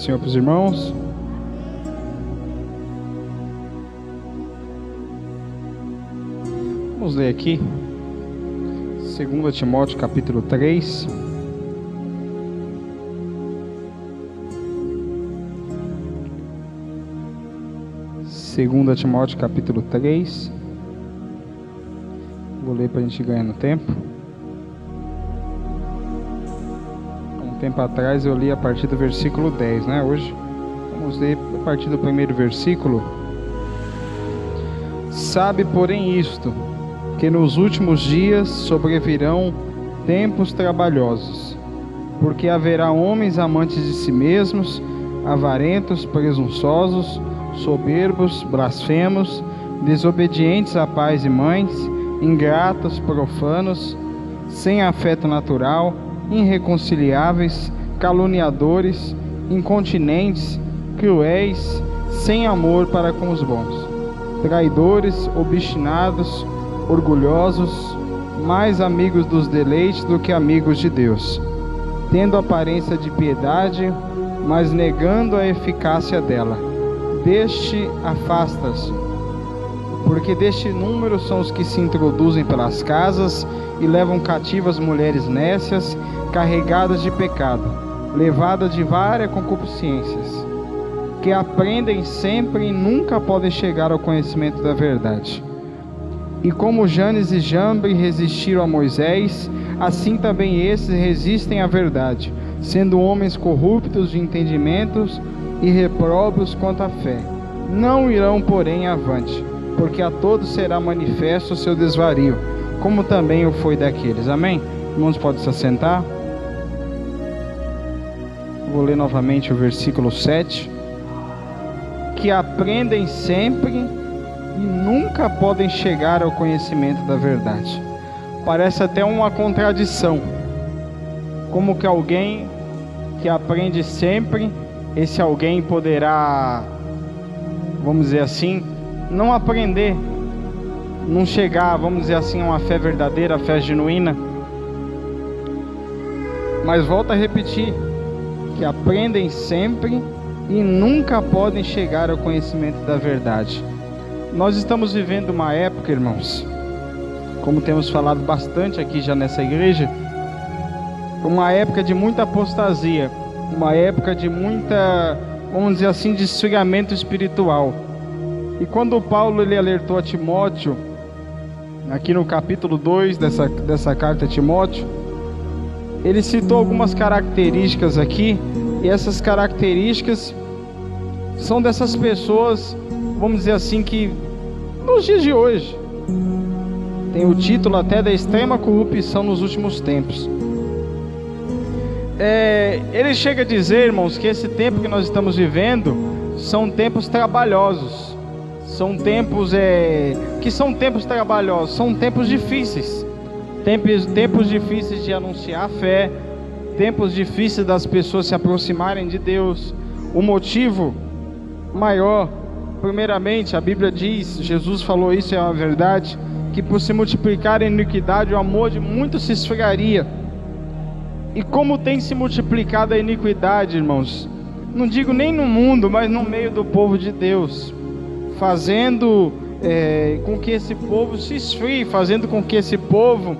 Senhor para os irmãos. Vamos ler aqui 2 Timóteo capítulo 3. Segunda Timóteo capítulo 3. Vou ler para a gente ganhar no tempo. Um tempo atrás eu li a partir do versículo 10, né? Hoje vamos ler a partir do primeiro versículo. Sabe, porém, isto, que nos últimos dias sobrevirão tempos trabalhosos, porque haverá homens amantes de si mesmos, avarentos, presunçosos, soberbos, blasfemos, desobedientes a pais e mães, ingratos, profanos, sem afeto natural, irreconciliáveis, caluniadores, incontinentes, cruéis, sem amor para com os bons, traidores, obstinados, orgulhosos, mais amigos dos deleites do que amigos de Deus, tendo aparência de piedade, mas negando a eficácia dela. Deste afasta-se, porque deste número são os que se introduzem pelas casas e levam cativas mulheres nécias, carregadas de pecado, levadas de várias concupiscências, que aprendem sempre e nunca podem chegar ao conhecimento da verdade. E como Janes e Jambre resistiram a Moisés, assim também esses resistem à verdade, sendo homens corruptos de entendimentos e repróbios quanto à fé. Não irão, porém, avante, porque a todos será manifesto o seu desvario, como também o foi daqueles. Amém? Irmãos, podem se assentar. Vou ler novamente o versículo 7. Que aprendem sempre e nunca podem chegar ao conhecimento da verdade. Parece até uma contradição. Como que alguém que aprende sempre, esse alguém poderá, vamos dizer assim, não aprender, não chegar, vamos dizer assim, a uma fé verdadeira, a fé genuína. Mas volto a repetir, que aprendem sempre e nunca podem chegar ao conhecimento da verdade. Nós estamos vivendo uma época, irmãos, como temos falado bastante aqui já nessa igreja, uma época de muita apostasia, uma época de muita, vamos dizer assim, de esfriamento espiritual. E quando Paulo ele alertou a Timóteo, aqui no capítulo 2 dessa carta a Timóteo, ele citou algumas características aqui, e essas características são dessas pessoas, vamos dizer assim, que nos dias de hoje tem o título até da extrema corrupção nos últimos tempos. Ele chega a dizer, irmãos, que esse tempo que nós estamos vivendo são tempos trabalhosos, são tempos trabalhosos, são tempos difíceis, tempos difíceis de anunciar a fé, tempos difíceis das pessoas se aproximarem de Deus. O motivo maior, primeiramente, a Bíblia diz, Jesus falou isso, é uma verdade, que por se multiplicar a iniquidade, o amor de muitos se esfriaria. E como tem se multiplicado a iniquidade, irmãos, não digo nem no mundo, mas no meio do povo de Deus, fazendo com que esse povo se esfrie, fazendo com que esse povo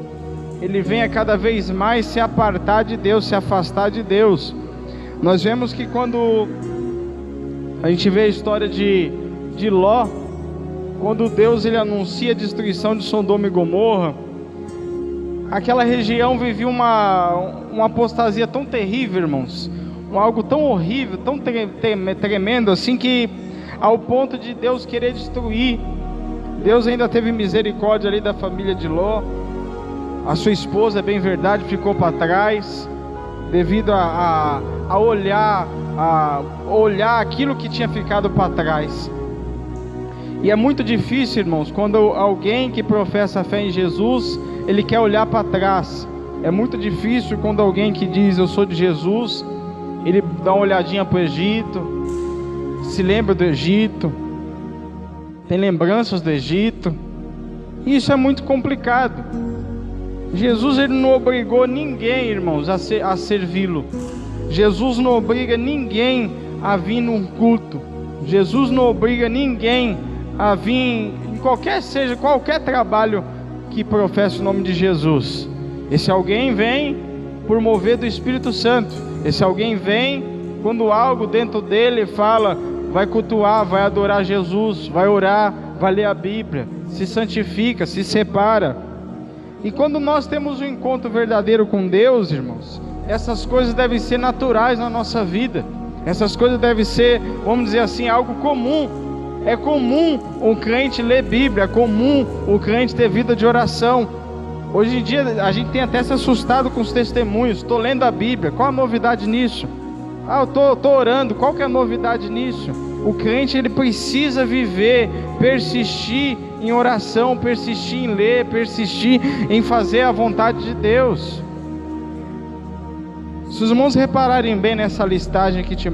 ele venha cada vez mais se apartar de Deus, se afastar de Deus. Nós vemos que quando a gente vê a história de Ló, quando Deus ele anuncia a destruição de Sodoma e Gomorra, aquela região vivia uma apostasia tão terrível, irmãos, algo tão horrível, tão tremendo assim, que ao ponto de Deus querer destruir, Deus ainda teve misericórdia ali da família de Ló. A sua esposa, é bem verdade, ficou para trás, devido a olhar aquilo que tinha ficado para trás. E é muito difícil, irmãos, quando alguém que professa a fé em Jesus, ele quer olhar para trás. É muito difícil quando alguém que diz eu sou de Jesus, ele dá uma olhadinha para o Egito, se lembra do Egito, tem lembranças do Egito. Isso é muito complicado. Jesus ele não obrigou ninguém, irmãos, a servi-lo. Jesus não obriga ninguém a vir num culto. Jesus não obriga ninguém a vir em qualquer trabalho que professe o nome de Jesus. Esse alguém vem por mover do Espírito Santo. Esse alguém vem quando algo dentro dele fala, vai cultuar, vai adorar Jesus, vai orar, vai ler a Bíblia, se santifica, se separa. E quando nós temos um encontro verdadeiro com Deus, irmãos, essas coisas devem ser naturais na nossa vida. Essas coisas devem ser, vamos dizer assim, algo comum. É comum o crente ler Bíblia, é comum o crente ter vida de oração. Hoje em dia a gente tem até se assustado com os testemunhos. Estou lendo a Bíblia, qual a novidade nisso? Eu estou orando, qual que é a novidade nisso? O crente, ele precisa viver, persistir em oração, persistir em ler, persistir em fazer a vontade de Deus. Se os irmãos repararem bem nessa listagem que que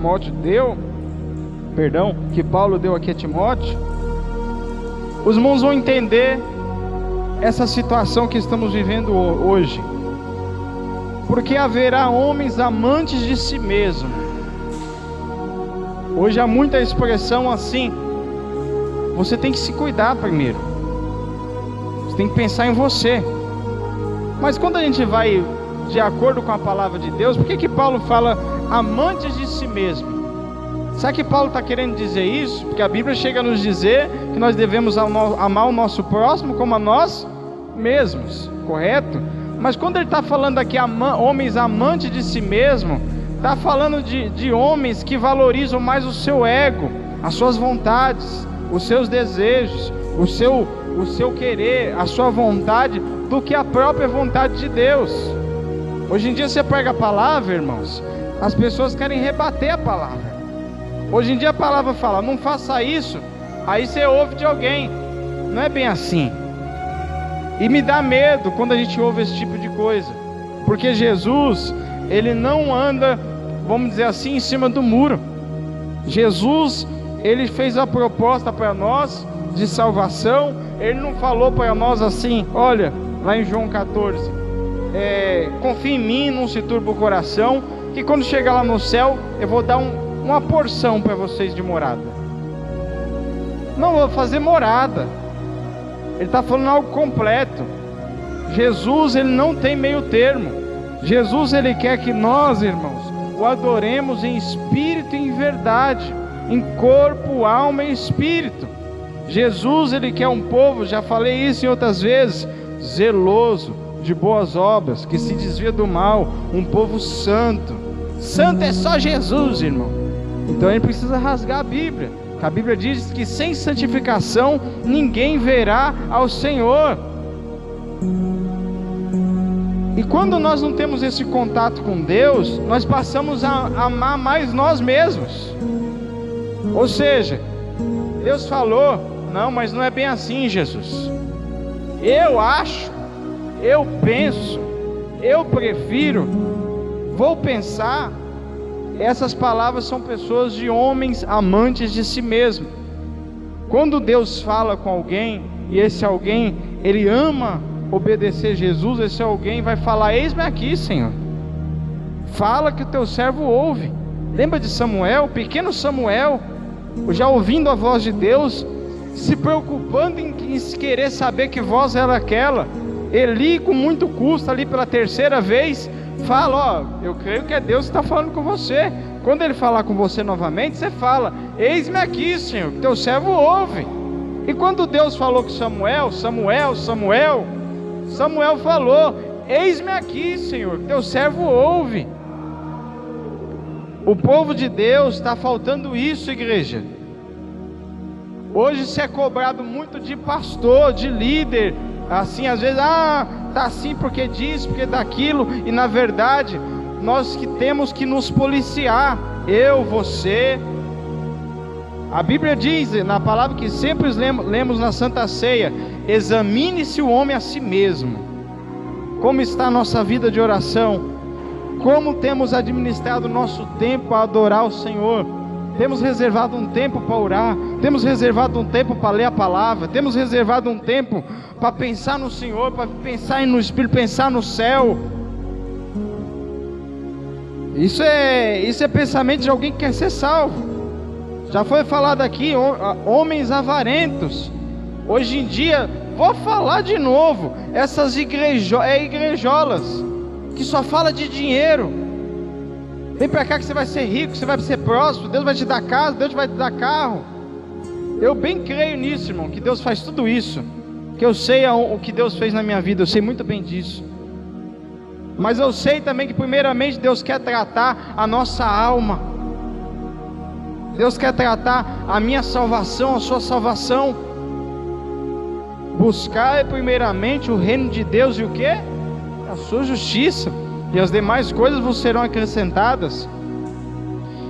Paulo deu aqui a Timóteo, os irmãos vão entender essa situação que estamos vivendo hoje. Porque haverá homens amantes de si mesmo. Hoje há muita expressão assim: você tem que se cuidar primeiro, você tem que pensar em você. Mas quando a gente vai de acordo com a palavra de Deus, por que Paulo fala amantes de si mesmo? Sabe que Paulo está querendo dizer isso? Porque a Bíblia chega a nos dizer que nós devemos amar o nosso próximo como a nós mesmos, correto? Mas quando ele está falando aqui homens amantes de si mesmo, está falando de homens que valorizam mais o seu ego, as suas vontades, os seus desejos, o seu querer, a sua vontade, do que a própria vontade de Deus. Hoje em dia você pega a palavra, irmãos, as pessoas querem rebater a palavra. Hoje em dia a palavra fala, não faça isso, aí você ouve de alguém. Não é bem assim. E me dá medo quando a gente ouve esse tipo de coisa, porque Jesus, ele não anda, vamos dizer assim, em cima do muro. Jesus, ele fez a proposta para nós de salvação. Ele não falou para nós assim, olha, lá em João 14, confia em mim, não se turba o coração, que quando chegar lá no céu, eu vou dar uma porção para vocês de morada. Não vou fazer morada. Ele está falando algo completo. Jesus, ele não tem meio termo. Jesus, ele quer que nós, irmãos, o adoremos em espírito e em verdade, em corpo, alma e espírito. Jesus, ele quer um povo, já falei isso em outras vezes, zeloso, de boas obras, que se desvia do mal, um povo santo. Santo é só Jesus, irmão. Então ele precisa rasgar a Bíblia. A Bíblia diz que sem santificação ninguém verá ao Senhor. E quando nós não temos esse contato com Deus, nós passamos a amar mais nós mesmos. Ou seja, Deus falou, não, mas não é bem assim, Jesus. Eu acho, eu penso, eu prefiro, vou pensar. Essas palavras são pessoas de homens amantes de si mesmo. Quando Deus fala com alguém, e esse alguém, ele ama obedecer Jesus, esse alguém vai falar, eis-me aqui, Senhor. Fala que o teu servo ouve. Lembra de Samuel, o pequeno Samuel, já ouvindo a voz de Deus, se preocupando em querer saber que voz era aquela. Eli, com muito custo, ali pela terceira vez, fala, eu creio que é Deus que está falando com você. Quando ele falar com você novamente, você fala, eis-me aqui, Senhor, que teu servo ouve. E quando Deus falou com Samuel falou, eis-me aqui, Senhor, que teu servo ouve. O povo de Deus está faltando isso, igreja. Hoje se é cobrado muito de pastor, de líder, assim, às vezes, tá assim porque disso, porque daquilo, e na verdade, nós que temos que nos policiar, eu, você. A Bíblia diz, na palavra que sempre lemos na Santa Ceia, examine-se o homem a si mesmo. Como está a nossa vida de oração? Como temos administrado o nosso tempo a adorar o Senhor? Temos reservado um tempo para orar, temos reservado um tempo para ler a palavra, temos reservado um tempo para pensar no Senhor, para pensar no Espírito, pensar no céu. Isso é pensamento de alguém que quer ser salvo. Já foi falado aqui, homens avarentos. Hoje em dia, vou falar de novo, essas igrejolas, que só fala de dinheiro. Vem pra cá que você vai ser rico, você vai ser próspero, Deus vai te dar casa, Deus vai te dar carro. Eu bem creio nisso, irmão, que Deus faz tudo isso. Que eu sei o que Deus fez na minha vida, eu sei muito bem disso. Mas eu sei também que primeiramente Deus quer tratar a nossa alma. Deus quer tratar a minha salvação, a sua salvação. Buscar primeiramente o reino de Deus e o quê? A sua justiça. E as demais coisas vos serão acrescentadas.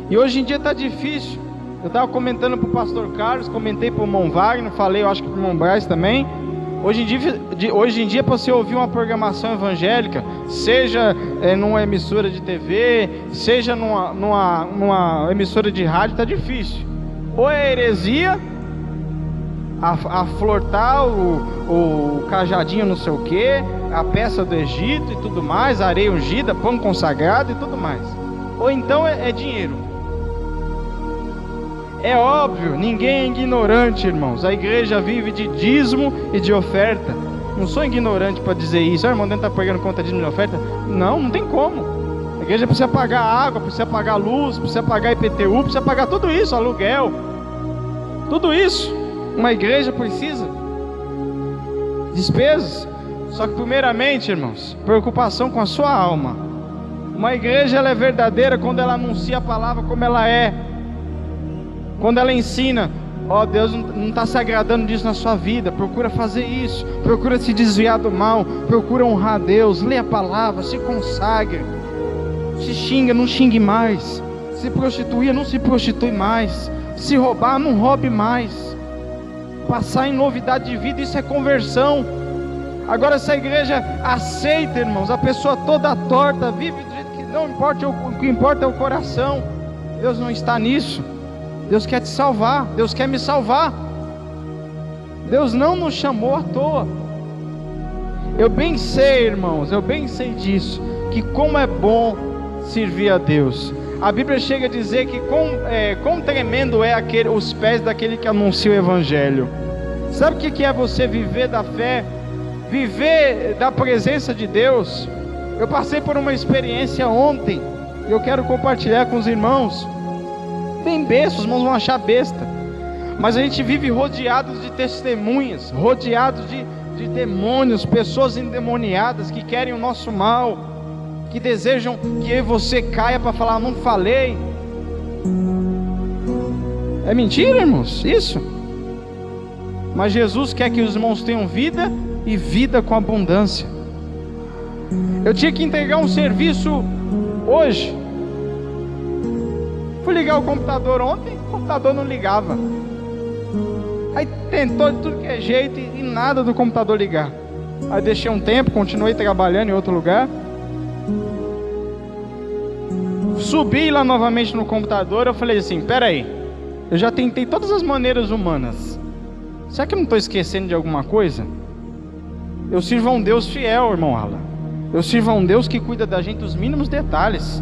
E hoje em dia está difícil. Eu estava comentando para o pastor Carlos, comentei para o irmão Wagner, falei, eu acho que para o irmão Braz também. Hoje em dia, para você ouvir uma programação evangélica, seja numa emissora de TV, seja numa emissora de rádio, está difícil. Ou é heresia, a flortar o cajadinho não sei o que, a peça do Egito e tudo mais, a areia ungida, pão consagrado e tudo mais. Ou então é dinheiro. É óbvio, ninguém é ignorante, irmãos. A igreja vive de dízimo e de oferta. Não sou ignorante para dizer isso. Irmão, dentro está pagando conta de dízimo e oferta? Não tem como. A igreja precisa pagar água, precisa pagar luz, precisa pagar IPTU, precisa pagar tudo isso, aluguel. Tudo isso. Uma igreja precisa. Despesas. Só que primeiramente, irmãos, preocupação com a sua alma. Uma igreja ela é verdadeira quando ela anuncia a palavra como ela é. Quando ela ensina, Deus não está se agradando disso na sua vida, procura fazer isso, procura se desviar do mal, procura honrar a Deus, lê a palavra, se consagre, se xinga, não xingue mais, se prostituir, não se prostitui mais, se roubar, não roube mais, passar em novidade de vida, isso é conversão. Agora essa igreja aceita, irmãos, a pessoa toda torta, vive do jeito que não importa, o que importa é o coração. Deus não está nisso. Deus quer te salvar, Deus quer me salvar. Deus não nos chamou à toa. Eu bem sei, irmãos, eu bem sei disso, que como é bom servir a Deus. A Bíblia chega a dizer que quão tremendo é os pés daquele que anuncia o Evangelho. Sabe o que é você viver da fé, viver da presença de Deus? Eu passei por uma experiência ontem, e eu quero compartilhar com os irmãos. Bem besta, os irmãos vão achar besta, mas a gente vive rodeados de testemunhas, rodeados de demônios, pessoas endemoniadas que querem o nosso mal, que desejam que eu e você caia para falar, não falei. É mentira, irmãos, isso? Mas Jesus quer que os irmãos tenham vida e vida com abundância. Eu tinha que entregar um serviço hoje. Fui ligar o computador ontem, o computador não ligava. Aí tentou de tudo que é jeito e nada do computador ligar. Aí deixei um tempo, continuei trabalhando em outro lugar. Subi lá novamente no computador, eu falei assim, peraí, eu já tentei todas as maneiras humanas. Será que eu não estou esquecendo de alguma coisa? Eu sirvo a um Deus fiel, irmão Alan. Eu sirvo a um Deus que cuida da gente dos mínimos detalhes.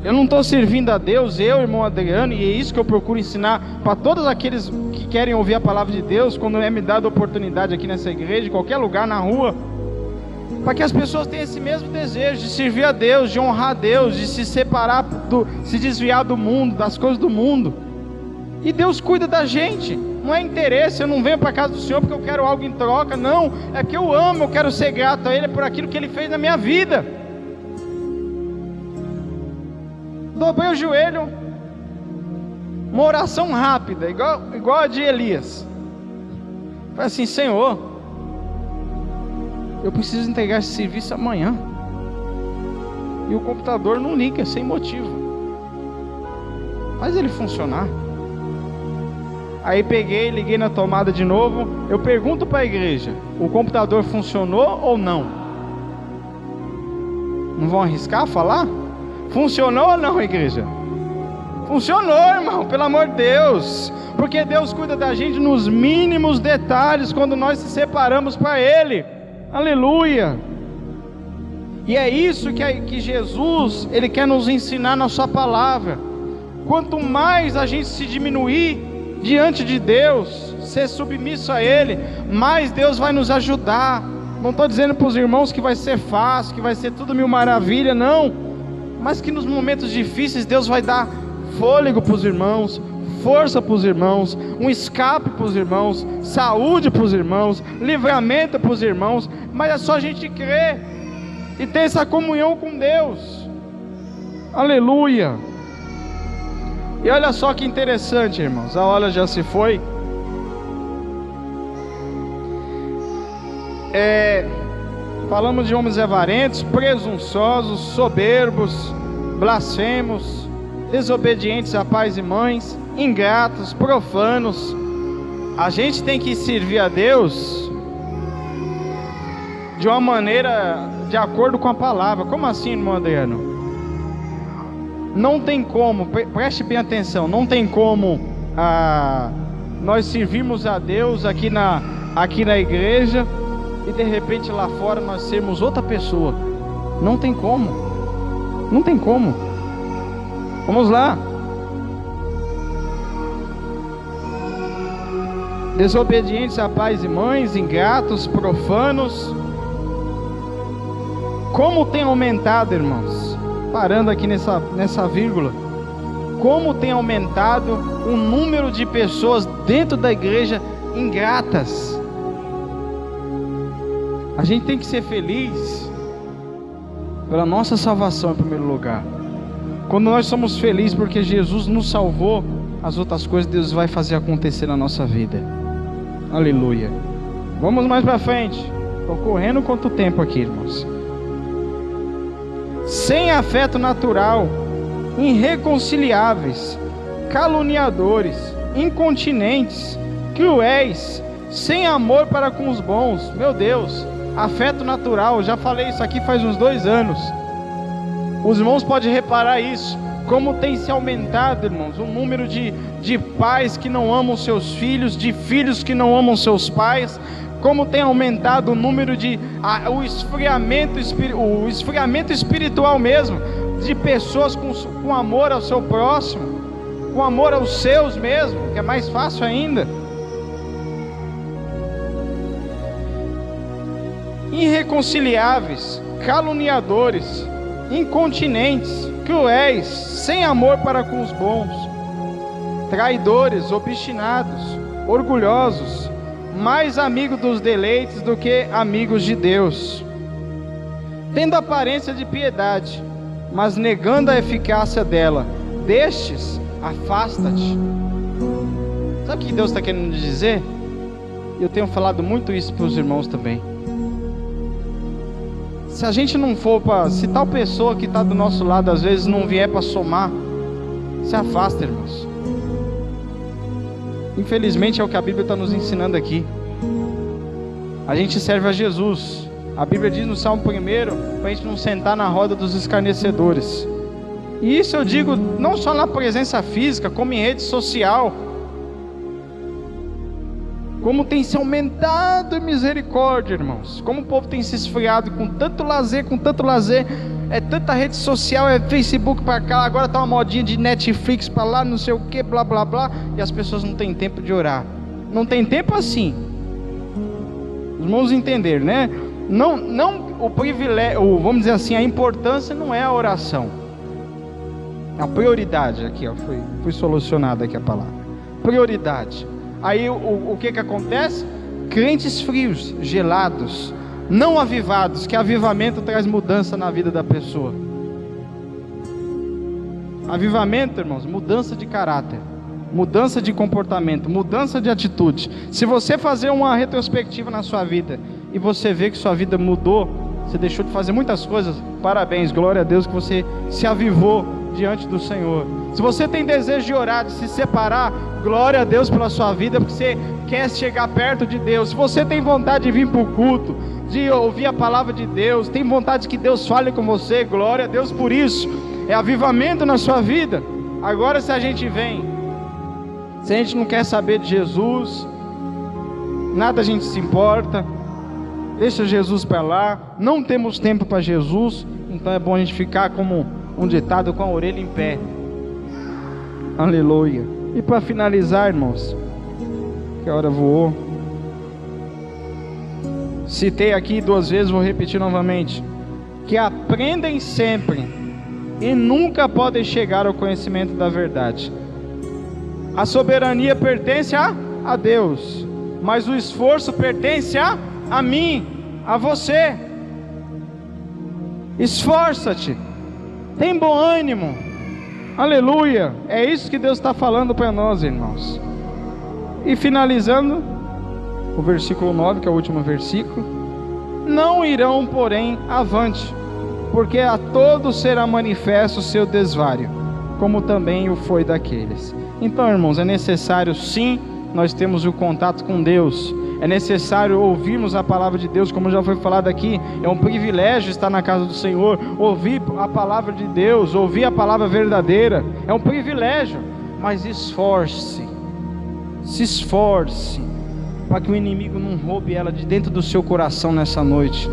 Eu não estou servindo a Deus, irmão Adriano, e é isso que eu procuro ensinar para todos aqueles que querem ouvir a palavra de Deus, quando me dada a oportunidade aqui nessa igreja, em qualquer lugar, na rua, para que as pessoas tenham esse mesmo desejo de servir a Deus, de honrar a Deus, de se separar, se desviar do mundo, das coisas do mundo. E Deus cuida da gente, não é interesse, eu não venho para a casa do Senhor porque eu quero algo em troca, não, é que eu amo, eu quero ser grato a Ele por aquilo que Ele fez na minha vida. Dobrei o joelho, uma oração rápida, igual a de Elias. Falei assim, Senhor, eu preciso entregar esse serviço amanhã. E o computador não liga, sem motivo. Faz ele funcionar. Aí peguei, liguei na tomada de novo. Eu pergunto para a igreja, o computador funcionou ou não? Não vão arriscar falar? Funcionou ou não, igreja? Funcionou, irmão, pelo amor de Deus. Porque Deus cuida da gente nos mínimos detalhes quando nós se separamos para Ele. Aleluia. E é isso que Jesus, Ele quer nos ensinar na sua palavra. Quanto mais a gente se diminuir diante de Deus, ser submisso a Ele, mais Deus vai nos ajudar. Não estou dizendo para os irmãos que vai ser fácil, que vai ser tudo mil maravilha, não. Mas que nos momentos difíceis Deus vai dar fôlego para os irmãos, força para os irmãos, um escape para os irmãos, saúde para os irmãos, livramento para os irmãos. Mas é só a gente crer e ter essa comunhão com Deus. Aleluia. E olha só que interessante, irmãos, a hora já se foi. Falamos de homens avarentos, presunçosos, soberbos, blasfemos, desobedientes a pais e mães, ingratos, profanos. A gente tem que servir a Deus de uma maneira de acordo com a palavra. Como assim, irmão Adriano? Não tem como, preste bem atenção, não tem como nós servirmos a Deus aqui na igreja e de repente lá fora nós sermos outra pessoa. Não tem como. Não tem como. Vamos lá. Desobedientes a pais e mães, ingratos, profanos. Como tem aumentado, irmãos? Parando aqui nessa vírgula. Como tem aumentado o número de pessoas dentro da igreja ingratas. A gente tem que ser feliz pela nossa salvação em primeiro lugar. Quando nós somos felizes porque Jesus nos salvou, as outras coisas Deus vai fazer acontecer na nossa vida. Aleluia. Vamos mais para frente. Estou correndo quanto tempo aqui, irmãos. Sem afeto natural, irreconciliáveis, caluniadores, incontinentes, cruéis, sem amor para com os bons. Meu Deus, afeto natural, já falei isso aqui faz uns 2 anos. Os irmãos podem reparar isso, como tem se aumentado, irmãos, o número de pais que não amam seus filhos, de filhos que não amam seus pais. Como tem aumentado o número o esfriamento espiritual mesmo, de pessoas com amor ao seu próximo, com amor aos seus mesmo, que é mais fácil ainda. Irreconciliáveis, caluniadores, incontinentes, cruéis, sem amor para com os bons, traidores, obstinados, orgulhosos, mais amigos dos deleites do que amigos de Deus, tendo aparência de piedade, mas negando a eficácia dela. Destes, afasta-te. Sabe o que Deus está querendo dizer? Eu tenho falado muito isso para os irmãos também. Se a gente não for se tal pessoa que está do nosso lado às vezes não vier para somar, se afasta, irmãos. Infelizmente é o que a Bíblia está nos ensinando aqui. A gente serve a Jesus. A Bíblia diz no Salmo 1, para a gente não sentar na roda dos escarnecedores. E isso eu digo não só na presença física, como em rede social. Como tem se aumentado em misericórdia, irmãos. Como o povo tem se esfriado com tanto lazer, é tanta rede social, é Facebook para cá, agora tá uma modinha de Netflix para lá, não sei o que, blá blá blá, e as pessoas não têm tempo de orar. Não tem tempo assim. Os irmãos entenderam, né? Não o privilégio, vamos dizer assim, a importância não é a oração. A prioridade aqui, ó, foi solucionada aqui a palavra. Prioridade. Aí o que acontece? Crentes frios, gelados, não avivados, que avivamento traz mudança na vida da pessoa. Avivamento, irmãos, mudança de caráter, mudança de comportamento, mudança de atitude. Se você fazer uma retrospectiva na sua vida e você vê que sua vida mudou, você deixou de fazer muitas coisas, parabéns, glória a Deus que você se avivou diante do Senhor. Se você tem desejo de orar, de se separar, glória a Deus pela sua vida, porque você quer chegar perto de Deus. Se você tem vontade de vir para o culto, de ouvir a palavra de Deus, tem vontade que Deus fale com você, glória a Deus por isso. É avivamento na sua vida. Agora se a gente não quer saber de Jesus, nada a gente se importa, deixa Jesus para lá, não temos tempo para Jesus, então é bom a gente ficar como um ditado, com a orelha em pé. Aleluia. E para finalizar, irmãos, que a hora voou, citei aqui 2 vezes, vou repetir novamente, que aprendem sempre e nunca podem chegar ao conhecimento da verdade. A soberania pertence a Deus, mas o esforço pertence a mim, a você. Esforça-te, tem bom ânimo, aleluia. É isso que Deus está falando para nós, irmãos. E finalizando, o versículo 9, que é o último versículo: não irão, porém, avante, porque a todos será manifesto o seu desvario, como também o foi daqueles. Então, irmãos, é necessário sim nós temos o contato com Deus, é necessário ouvirmos a palavra de Deus, como já foi falado aqui. É um privilégio estar na casa do Senhor, ouvir a palavra de Deus, ouvir a palavra verdadeira, é um privilégio. Mas esforce-se, se esforce, para que o inimigo não roube ela de dentro do seu coração nessa noite.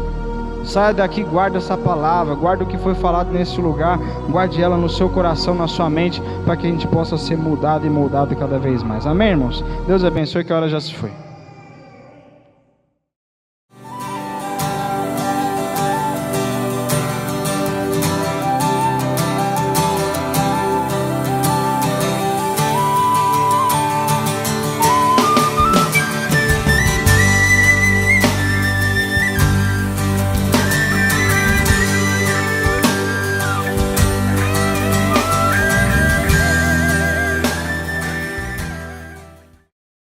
Saia daqui, guarda essa palavra, guarda o que foi falado nesse lugar, guarde ela no seu coração, na sua mente, para que a gente possa ser mudado e moldado cada vez mais. Amém, irmãos? Deus abençoe, que a hora já se foi.